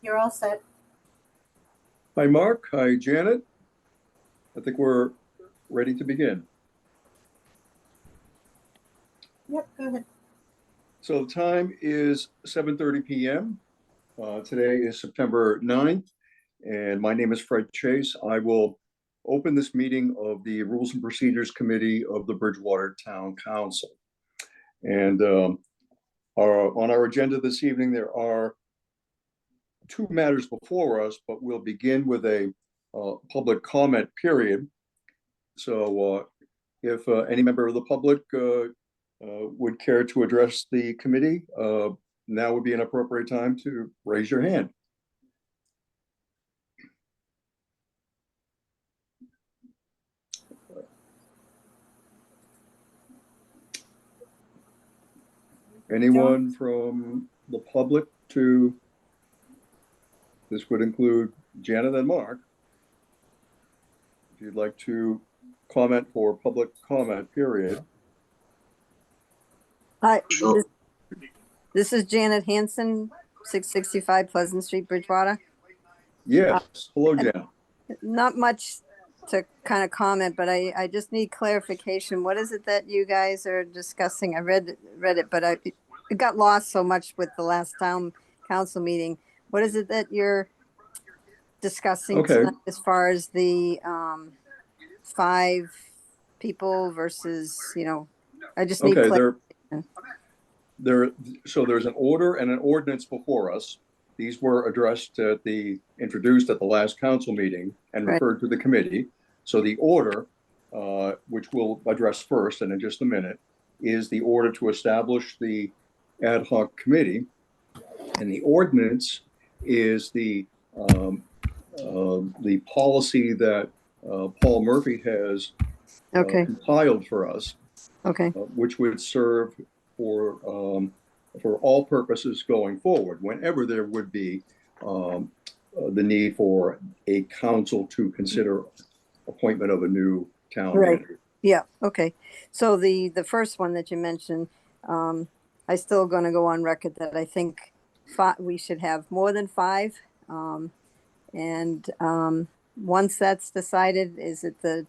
You're all set. Hi, Mark. Hi, Janet. I think we're ready to begin. Yep, go ahead. So the time is 7:30 p.m. Today is September 9th, and my name is Fred Chase. I will open this meeting of the Rules and Procedures Committee of the Bridgewater Town Council. And on our agenda this evening, there are two matters before us, but we'll begin with a public comment period. So if any member of the public would care to address the committee, now would be an appropriate time to raise your hand. Anyone from the public this would include Janet and Mark. If you'd like to comment for public comment period. Hi, Sure. this is Janet Hanson, 665 Pleasant Street, Bridgewater. Yes, hello, Janet. Not much to kind of comment, but I just need clarification. What is it that you guys are discussing? I read it, but it got lost so much with the last town council meeting. What is it that you're discussing tonight as far as the 5 people versus, I just need clarification. So there's an order and an ordinance before us. These were introduced at the last council meeting and referred to the committee. So the order, which we'll address first and in just a minute, is the order to establish the ad hoc committee. And the ordinance is the policy that Paul Murphy has compiled for us, which would serve for all purposes going forward, whenever there would be the need for a council to consider appointment of a new town manager. Yeah. Okay. So the first one that you mentioned, I still going to go on record that I think we should have more than 5. Once that's decided, is it the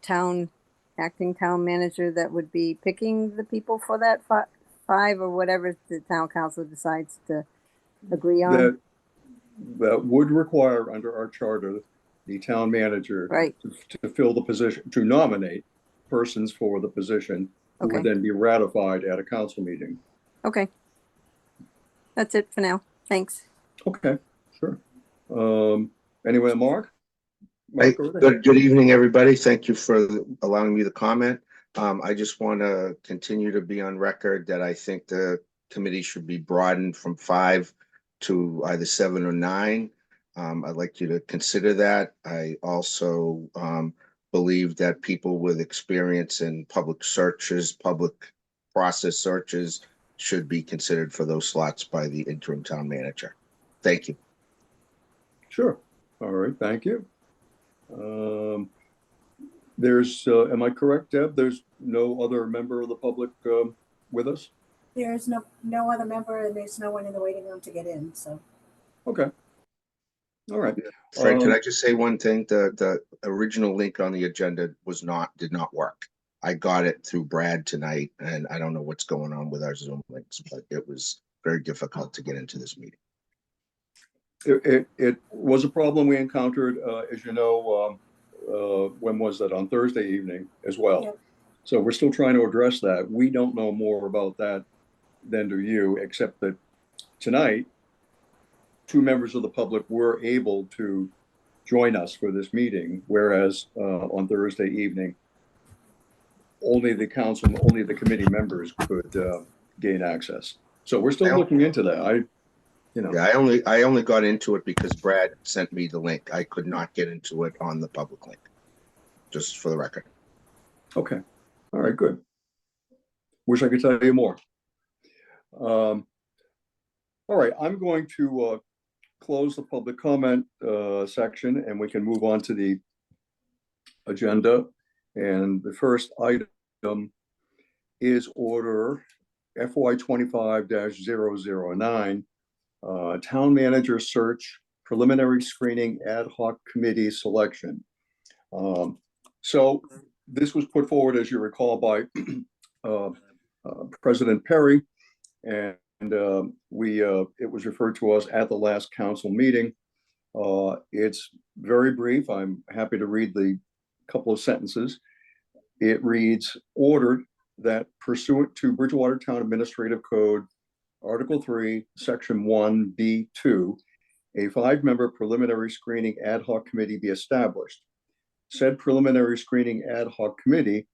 acting town manager that would be picking the people for that 5 or whatever the town council decides to agree on? That would require, under our charter, the town manager to fill the position, to nominate persons for the position, who would then be ratified at a council meeting. Okay. That's it for now. Thanks. Okay, sure. Anyway, Mark? Hey, good evening, everybody. Thank you for allowing me to comment. I just want to continue to be on record that I think the committee should be broadened from 5 to either 7 or 9. I'd like you to consider that. I also believe that people with experience in public searches, public process searches, should be considered for those slots by the interim town manager. Thank you. Sure. All right. Thank you. Am I correct, Deb? There's no other member of the public with us? There's no other member, and there's no one in the waiting room to get in, so. Okay. All right. Fred, can I just say one thing? The original link on the agenda did not work. I got it through Brad tonight, and I don't know what's going on with our Zoom links, but it was very difficult to get into this meeting. It was a problem we encountered, as you know, when was that? On Thursday evening as well. Yep. So we're still trying to address that. We don't know more about that than do you, except that tonight, 2 members of the public were able to join us for this meeting, whereas on Thursday evening, only the committee members could gain access. So we're still looking into that. Yeah, I only got into it because Brad sent me the link. I could not get into it on the public link, just for the record. Okay. All right, good. Wish I could tell you more. All right, I'm going to close the public comment section, and we can move on to the agenda. And the first item is order FY 25-009, town manager search preliminary screening ad hoc committee selection. So this was put forward, as you recall, by President Perry, and it was referred to us at the last council meeting. It's very brief. I'm happy to read the couple of sentences. It reads, ordered that pursuant to Bridgewater Town Administrative Code, Article 3, Section 1B2, a 5-member preliminary screening ad hoc committee be established. Said preliminary screening ad hoc committee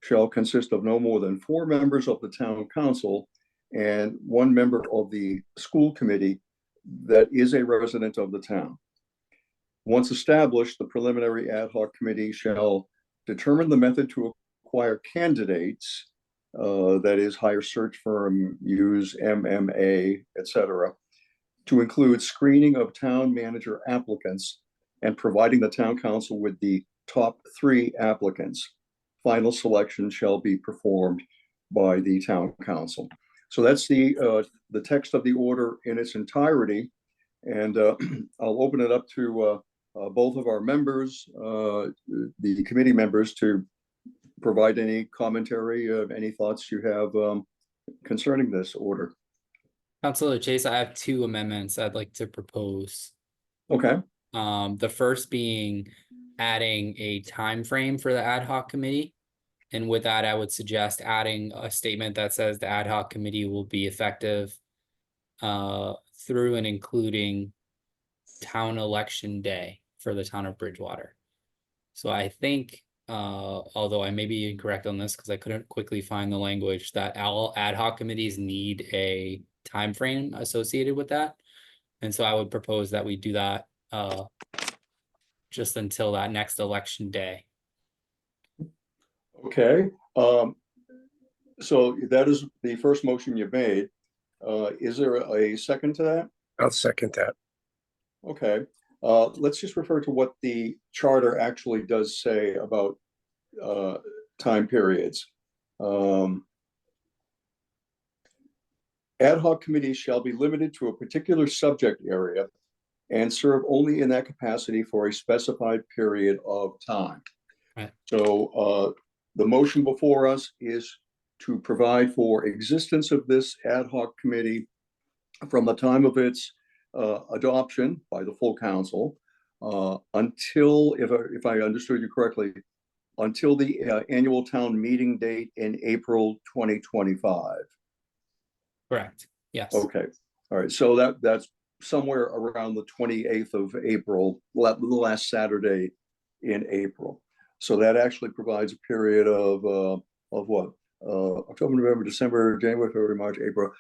shall consist of no more than 4 members of the town council and 1 member of the school committee that is a resident of the town. Once established, the preliminary ad hoc committee shall determine the method to acquire candidates, that is, hire search firm, use MMA, etc., to include screening of town manager applicants and providing the town council with the top 3 applicants. Final selection shall be performed by the town council. So that's the text of the order in its entirety. And I'll open it up to both of our members, the committee members, to provide any commentary, any thoughts you have concerning this order. Councilor Chase, I have 2 amendments I'd like to propose. Okay. The first being adding a time frame for the ad hoc committee. And with that, I would suggest adding a statement that says the ad hoc committee will be effective through and including town election day for the town of Bridgewater. So I think, although I may be incorrect on this because I couldn't quickly find the language, that all ad hoc committees need a time frame associated with that. And so I would propose that we do that just until that next election day. Okay. So that is the first motion you made. Is there a second to that? I'll second that. Okay. Let's just refer to what the charter actually does say about time periods. Ad hoc committees shall be limited to a particular subject area and serve only in that capacity for a specified period of time. Right. So the motion before us is to provide for existence of this ad hoc committee from the time of its adoption by the full council until, if I understood you correctly, until the annual town meeting date in April 2025. Correct. Yes. Okay. All right. So that's somewhere around the 28th of April, the last Saturday in April. So that actually provides a period of what? October, November, December, January, February, March, April.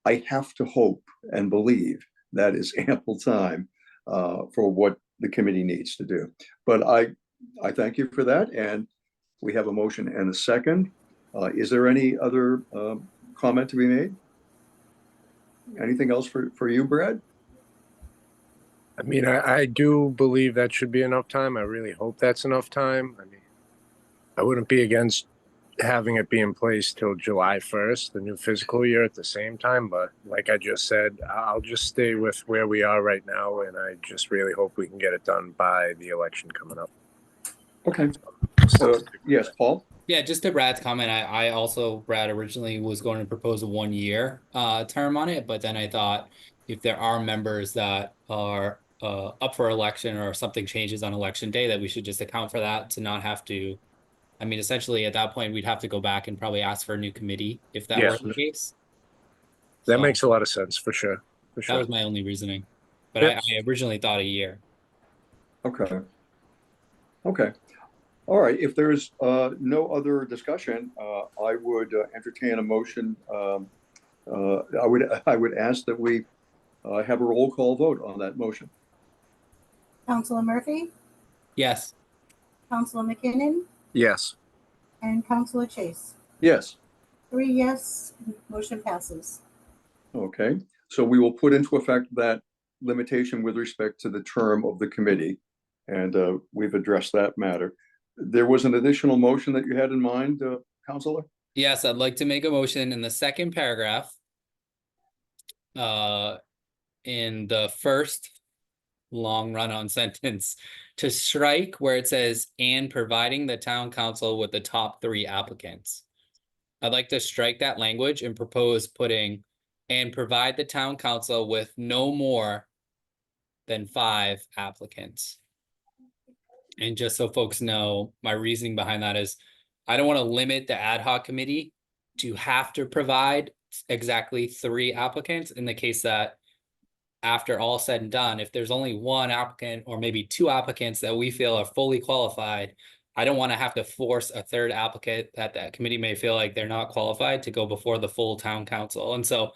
I have to hope and believe that is ample time for what the committee needs to do. But I thank you for that. And we have a motion and a second. Is there any other comment to be made? Anything else for you, Brad? I mean, I do believe that should be enough time. I really hope that's enough time. I mean, I wouldn't be against having it be in place till July 1st, the new fiscal year at the same time. But like I just said, I'll just stay with where we are right now. And I just really hope we can get it done by the election coming up. Okay. Yes, Paul? Yeah, just to Brad's comment, I also, Brad, originally was going to propose a 1-year term on it, but then I thought if there are members that are up for election or something changes on election day, that we should just account for that to not have to. I mean, essentially at that point, we'd have to go back and probably ask for a new committee if that were the case. That So, makes a lot of sense for sure. For sure. that was my only reasoning, but Yep. I originally thought a year. Okay. Okay. All right. If there's no other discussion, I would entertain a motion. I would ask that we have a roll call vote on that motion. Counselor Murphy, Yes. Counselor McKinnon, Yes. and Counselor Chase. Yes. 3 yes, motion passes. Okay. So we will put into effect that limitation with respect to the term of the committee, and we've addressed that matter. There was an additional motion that you had in mind, Counselor? Yes, I'd like to make a motion in the second paragraph. In the first long run-on sentence to strike where it says, and providing the town council with the top 3 applicants. I'd like to strike that language and propose putting, and provide the town council with no more than 5 applicants. And just so folks know, my reasoning behind that is I don't want to limit the ad hoc committee to have to provide exactly 3 applicants in the case that after all said and done, if there's only 1 applicant or maybe 2 applicants that we feel are fully qualified, I don't want to have to force a 3rd applicant that committee may feel like they're not qualified to go before the full town council. And so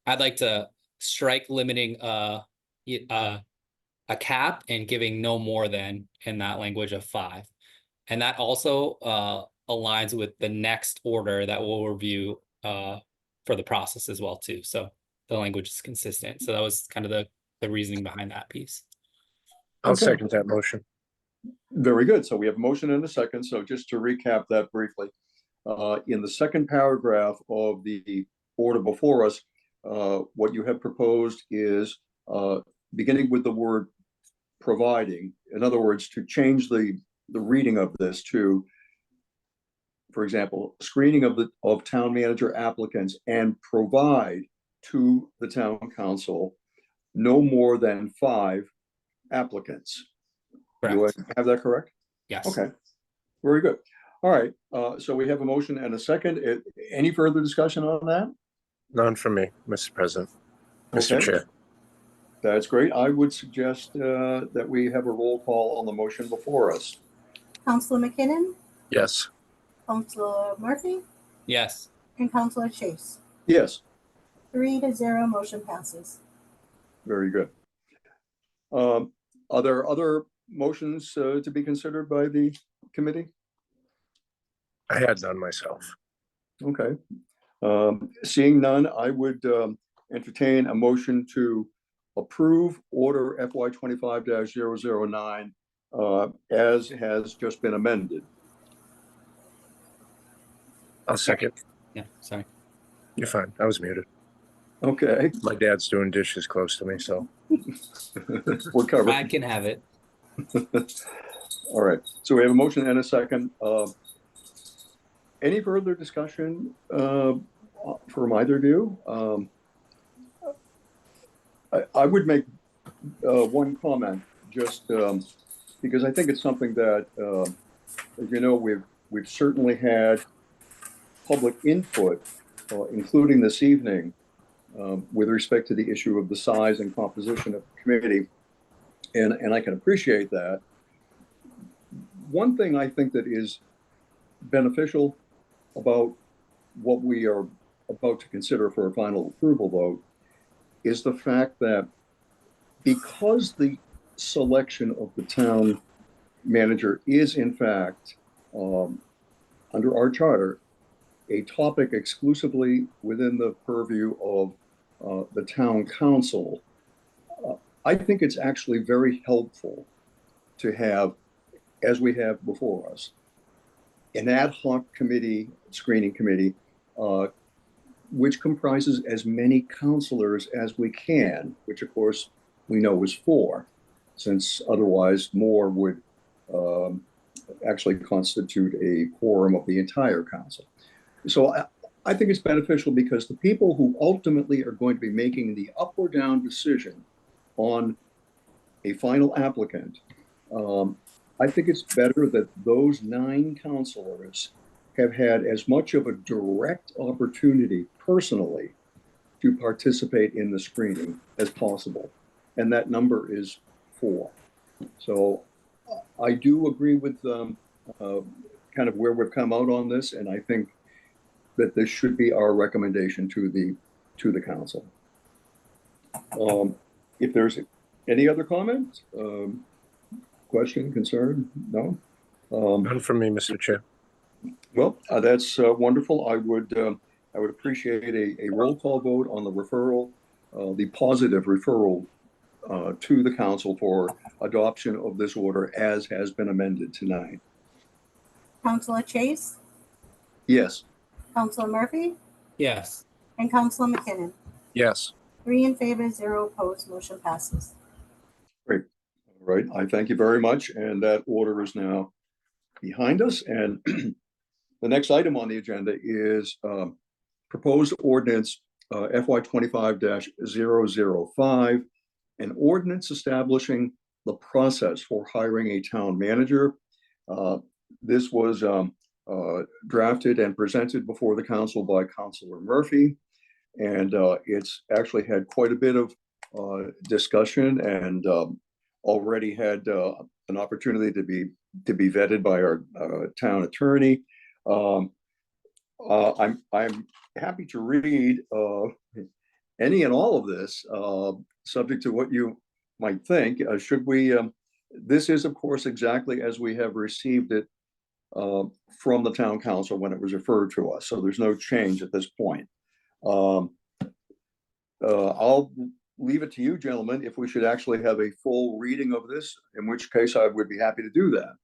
I'd like to strike limiting a cap and giving no more than in that language of 5. And that also aligns with the next order that we'll review for the process as well too. So the language is consistent. So that was kind of the reasoning behind that piece. I'll Okay. second that motion. Very good. So we have a motion and a second. So just to recap that briefly, in the second paragraph of the order before us, what you have proposed is beginning with the word providing. In other words, to change the reading of this to, for example, screening of town manager applicants and provide to the town council no more than 5 applicants. Do I have that correct? Yes. Okay, very good. All right, so we have a motion and a second. Any further discussion on that? None for me, Mr. President. Mr. Okay. Chair. That's great. I would suggest that we have a roll call on the motion before us. Counselor McKinnon, Yes. Counselor Murphy, Yes. and Counselor Chase. Yes, 3-0, motion passes. very good. Are there other motions to be considered by the committee? I had none myself. Okay. Seeing none, I would entertain a motion to approve order FY 25-009 as has just been amended. I'll second. Yeah. Sorry. You're fine. I was muted. Okay, My dad's doing dishes close to me, so. we're covered. Brad can have it. All right, so we have a motion and a second. Any further discussion from either of you? I would make one comment, just because I think it's something that, as you know, we've certainly had public input, including this evening, with respect to the issue of the size and composition of the committee, and I can appreciate that. One thing I think that is beneficial about what we are about to consider for a final approval vote is the fact that because the selection of the town manager is in fact, under our charter, a topic exclusively within the purview of the town council, I think it's actually very helpful to have, as we have before us, an ad hoc committee, screening committee, which comprises as many counselors as we can, which of course we know is 4, since otherwise more would actually constitute a quorum of the entire council. So I think it's beneficial because the people who ultimately are going to be making the up or down decision on a final applicant, I think it's better that those 9 counselors have had as much of a direct opportunity personally to participate in the screening as possible. And that number is 4. So I do agree with kind of where we've come out on this, and I think that this should be our recommendation to the council. If there's any other comments, question, concern? No? None from me, Mr. Chair. Well, that's wonderful. I would appreciate a roll call vote on the referral, the positive referral to the council for adoption of this order as has been amended tonight. Counselor Chase, Yes. Counselor Murphy, Yes. and Counselor McKinnon. Yes. 3 in favor, 0 opposed, motion passes. Great. right, I thank you very much, and that order is now behind us. And the next item on the agenda is proposed ordinance FY 25-005, an ordinance establishing the process for hiring a town manager. This was drafted and presented before the council by Councilor Murphy, and it's actually had quite a bit of discussion, and already had an opportunity to be vetted by our town attorney. I'm happy to read any and all of this, subject to what you might think. Should we? This is, of course, exactly as we have received it from the town council when it was referred to us. So there's no change at this point. I'll leave it to you, gentlemen, if we should actually have a full reading of this, in which case I would be happy to do that.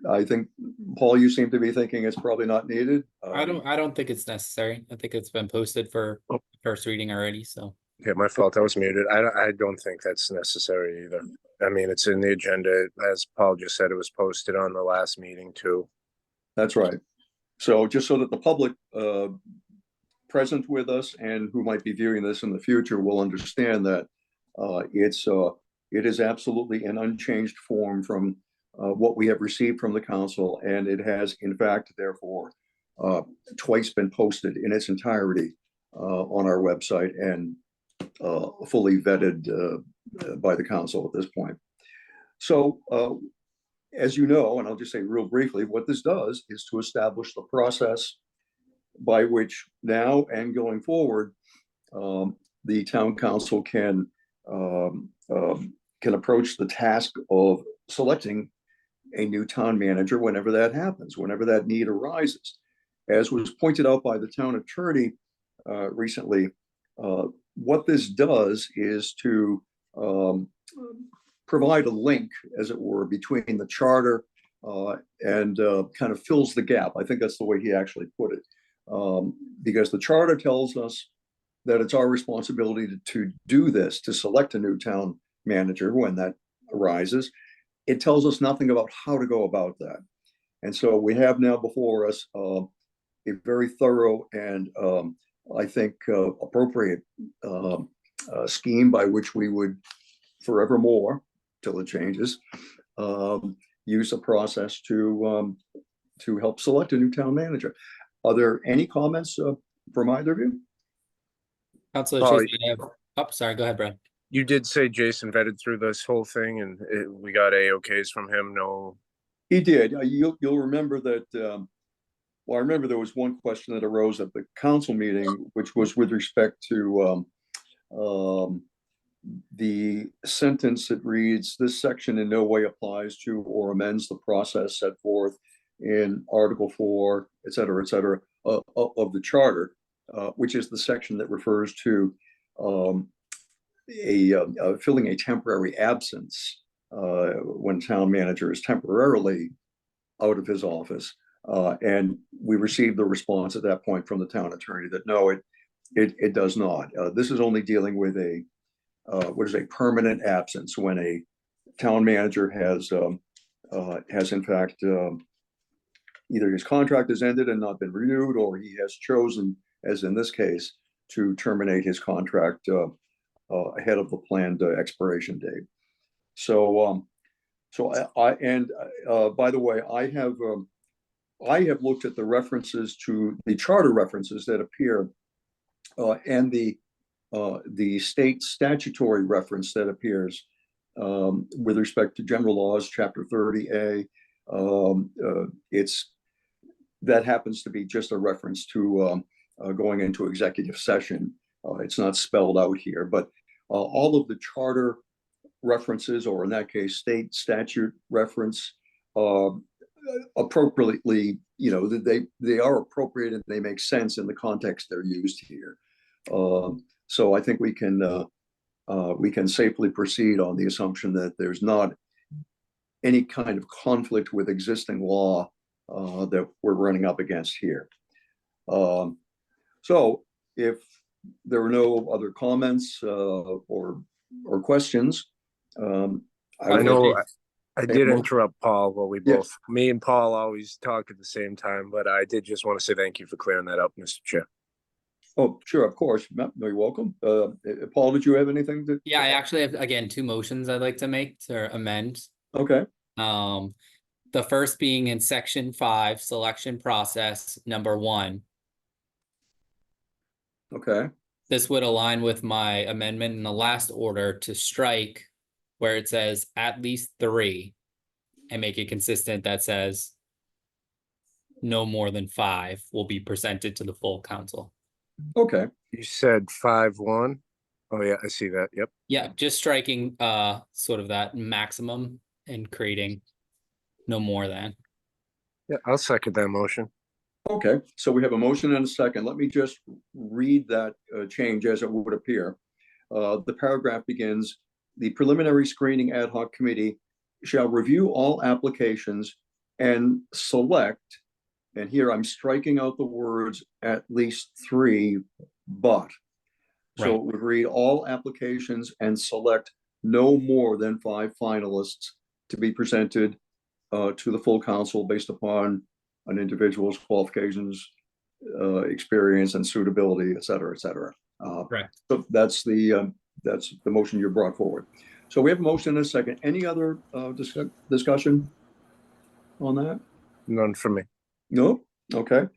I think, Paul, you seem to be thinking it's probably not needed. I don't think it's necessary. I think it's been posted for first reading already, so. Yeah, my fault. I was muted. I don't think that's necessary either. I mean, it's in the agenda. As Paul just said, it was posted on the last meeting too. That's right. So just so that the public present with us and who might be viewing this in the future will understand that it is absolutely an unchanged form from what we have received from the council, and it has in fact therefore twice been posted in its entirety on our website and fully vetted by the council at this point. So as you know, and I'll just say real briefly, what this does is to establish the process by which now and going forward the town council can approach the task of selecting a new town manager whenever that happens, whenever that need arises. As was pointed out by the town attorney recently, what this does is to provide a link, as it were, between the charter and kind of fills the gap. I think that's the way he actually put it. Because the charter tells us that it's our responsibility to do this, to select a new town manager when that arises. It tells us nothing about how to go about that. And so we have now before us a very thorough and I think appropriate scheme by which we would forevermore, till it changes, use a process to help select a new town manager. Are there any comments from either of you? Councilor Chase, sorry, go ahead, Brad. You did say Jason vetted through this whole thing and we got AOKs from him. No. He did. You'll remember that. Well, I remember there was one question that arose at the council meeting, which was with respect to the sentence that reads, "This section in no way applies to or amends the process set forth in Article 4, et cetera, of the charter," which is the section that refers to filling a temporary absence when town manager is temporarily out of his office. And we received the response at that point from the town attorney that no, it does not. This is only dealing with what is a permanent absence, when a town manager has in fact either his contract has ended and not been renewed, or he has chosen, as in this case, to terminate his contract ahead of the planned expiration date. So, by the way, I have looked at the references to the charter references that appear, and the state statutory reference that appears with respect to general laws, chapter 30A. That happens to be just a reference to going into executive session. It's not spelled out here, but all of the charter references, or in that case, state statute reference, appropriately, they are appropriate and they make sense in the context they're used here. So I think we can safely proceed on the assumption that there's not any kind of conflict with existing law that we're running up against here. So if there are no other comments or or questions, I would- know I did Well- interrupt Paul, well, we Yeah. both, me and Paul always talk at the same time, but I did just want to say thank you for clearing that up, Mr. Chair. Oh, sure, of course. No, you're welcome. Paul, did you have anything to? Yeah, I actually have, again, two motions I'd like to make or amend. Okay, The first being in section 5, selection process number 1. okay, This would align with my amendment in the last order to strike where it says at least 3 and make it consistent that says no more than 5 will be presented to the full council. okay, You said 5-1. Oh yeah, I see that. Yep. Yeah, just striking sort of that maximum and creating no more than. Yeah, I'll second that motion. okay. So we have a motion and a second. Let me just read that change as it would appear. The paragraph begins, the preliminary screening ad hoc committee shall review all applications and select, and here I'm striking out the words at least 3, but. So Right. it would read all applications and select no more than 5 finalists to be presented to the full council based upon an individual's qualifications, experience and suitability, et cetera, et cetera. Correct. So that's the motion you brought forward. So we have a motion and a second. Any other discussion on that? None for me. No? Okay.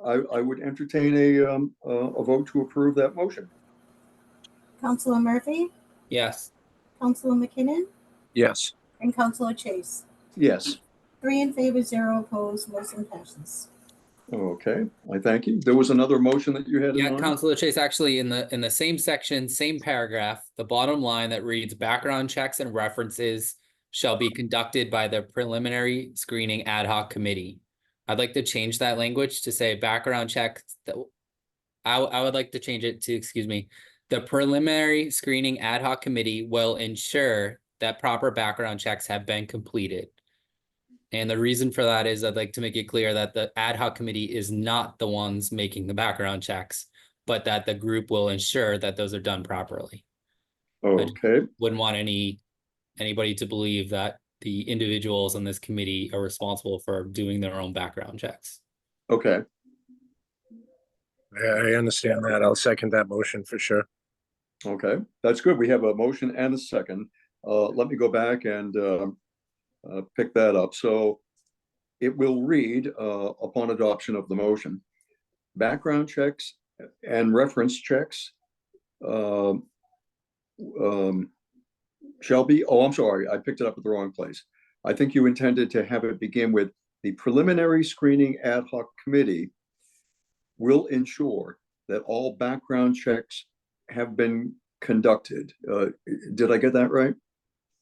I would entertain a vote to approve that motion. Counselor Murphy, Yes. Counselor McKinnon, Yes. and Counselor Chase. Yes. 3 in favor, 0 opposed, motion passes. Okay, I thank you. There was another motion that you had in Yeah, mind? Councilor Chase, actually in the same section, same paragraph, the bottom line that reads background checks and references shall be conducted by the preliminary screening ad hoc committee. I'd like to change that language to say background checks that I would like to change it to, excuse me, the preliminary screening ad hoc committee will ensure that proper background checks have been completed. And the reason for that is I'd like to make it clear that the ad hoc committee is not the ones making the background checks, but that the group will ensure that those are done properly. Okay, Wouldn't want anybody to believe that the individuals on this committee are responsible for doing their own background checks. okay, Yeah, I understand that. I'll second that motion for sure. okay. That's good. We have a motion and a second. Let me go back and pick that up. So it will read upon adoption of the motion, background checks and reference checks shall be, oh, I'm sorry, I picked it up at the wrong place. I think you intended to have it begin with the preliminary screening ad hoc committee will ensure that all background checks have been conducted. Did I get that right?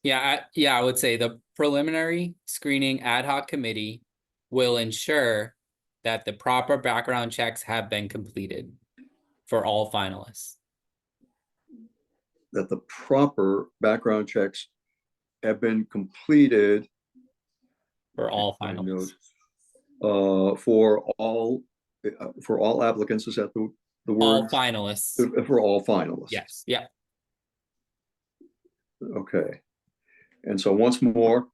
Yeah, I would say the preliminary screening ad hoc committee will ensure that the proper background checks have been completed for all finalists. That the proper background checks have been completed For all I finalists. note, for all applicants. Is that the All word? finalists. For all finalists. Yes, yeah, Okay. And so once more,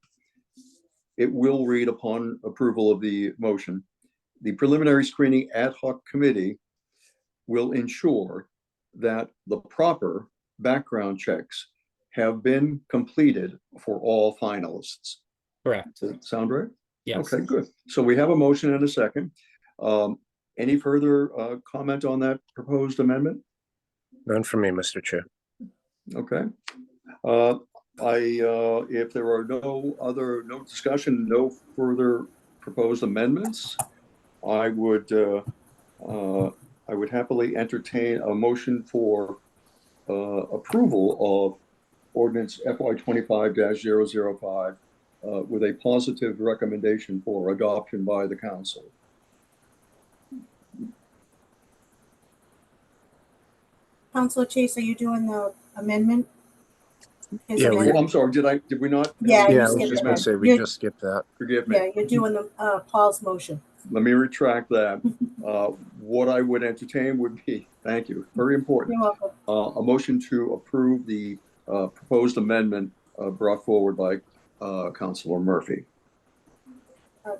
it will read upon approval of the motion, the preliminary screening ad hoc committee will ensure that the proper background checks have been completed for all finalists. correct. Does that sound right? Yes. Okay, good. So we have a motion and a second. Any further comment on that proposed amendment? None for me, Mr. Chair. Okay. If there are no discussion, no further proposed amendments, I would happily entertain a motion for approval of ordinance FY 25-005 with a positive recommendation for adoption by the council. Counselor Chase, are you doing the amendment? His Yeah, Oh, I'm sorry, did we not? Yeah, Yeah, you I was skipped just it. gonna say, we You're- just skipped that. Forgive me. Yeah, you're doing the Paul's motion. let me retract that. What I would entertain would be, thank you, very important. You're welcome. A motion to approve the proposed amendment brought forward by Councilor Murphy.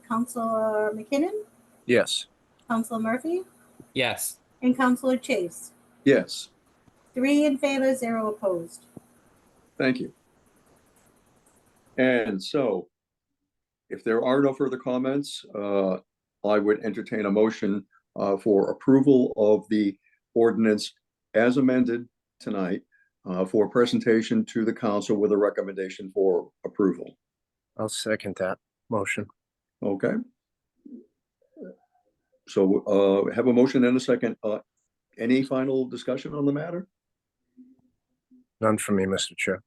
Counselor McKinnon, Yes. Counselor Murphy, Yes. and Counselor Chase. Yes, 3 in favor, 0 opposed. thank you. And so, if there are no further comments, I would entertain a motion for approval of the ordinance as amended tonight for presentation to the council with a recommendation for approval. I'll second that motion. Okay. So have a motion and a second. Any final discussion on the matter? None for me, Mr. Chair.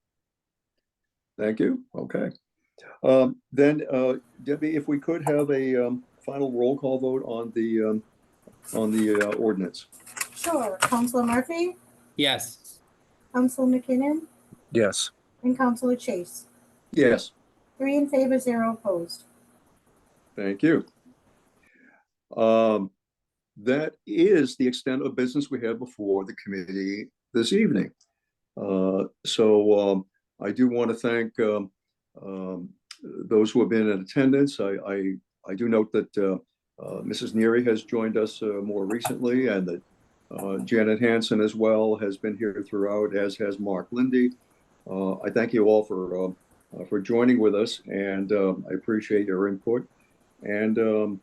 Thank you. Okay. Then Debbie, if we could have a final roll call vote on the ordinance. Sure. Counselor Murphy, Yes. Counselor McKinnon, Yes. and Counselor Chase. Yes, 3 in favor, 0 opposed. thank you. That is the extent of business we had before the committee this evening. So I do want to thank those who have been in attendance. I do note that Mrs. Neary has joined us more recently, and that Janet Hanson as well has been here throughout, as has Mark Lindy. I thank you all for joining with us, and I appreciate your input. And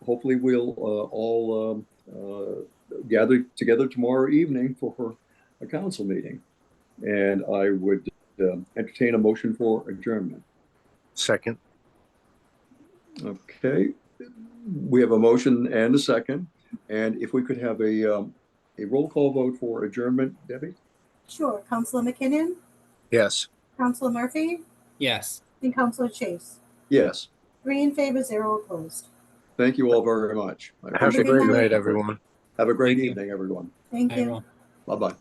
hopefully we'll all gather together tomorrow evening for a council meeting. And I would entertain a motion for adjournment. Second. Okay, we have a motion and a second. And if we could have a roll call vote for adjournment, Debbie? Sure. Counselor McKinnon, Yes. Counselor Murphy, Yes. and Counselor Chase. Yes, 3 in favor, 0 opposed. thank you all very much. I Have a appreciate great your night, input. everyone. Have a great Thank you. evening, everyone. Thank Hi, you. everyone. Bye-bye.